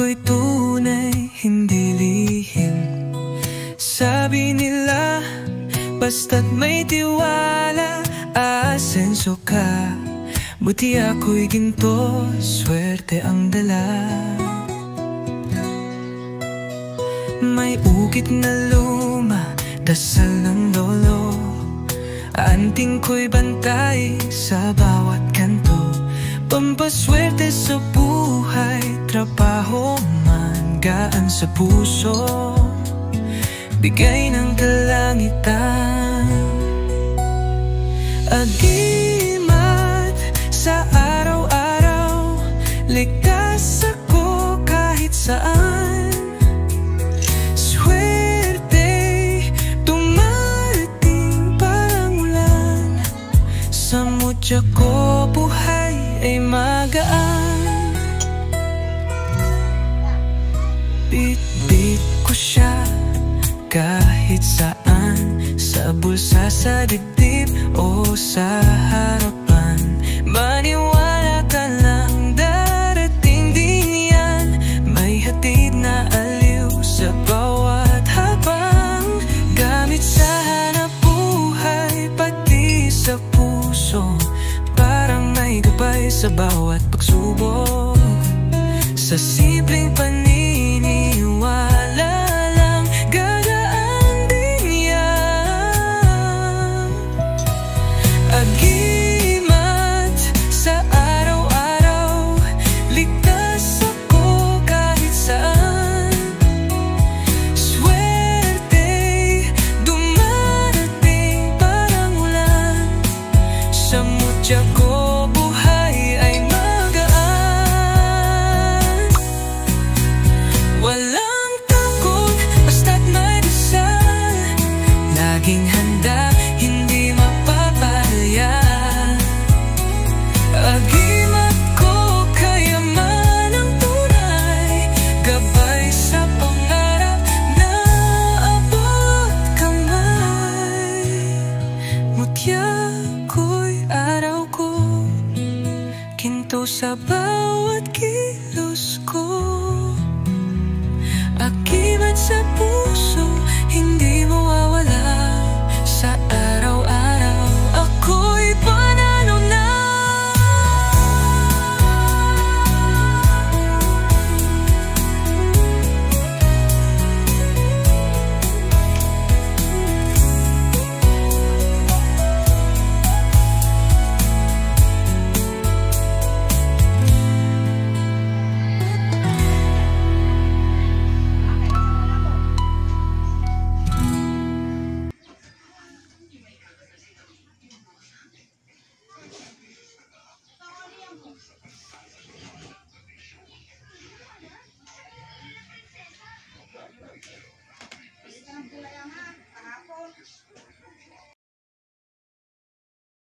ko'y tunay, hindi lihim. Sabi nila, basta't may tiwala, aasenso ka. Buti ako'y ginto, swerte ang dala. May ukit na luma, dasal ng lolo. Anting ko'y bantay sa bawat kanto. Pampaswerte sa buhay, trabaho man gaan sa puso. Bigay ng kalangitan, agimat sa araw-araw. Ligtas ako kahit saan. Swerte dumarating parang ulan. Sa mutya ko buhay ay magaan. Bit-bit ko siya kahit saan, sa bulsa, sa dibdib o sa harapan. Maniwala ka lang, darating din yan. May hatid na aliw sa bawat habang. Gamit sa hanap buhay, pati sa puso. Parang may gabay sa bawat pagsubok. Sa simpleng panahon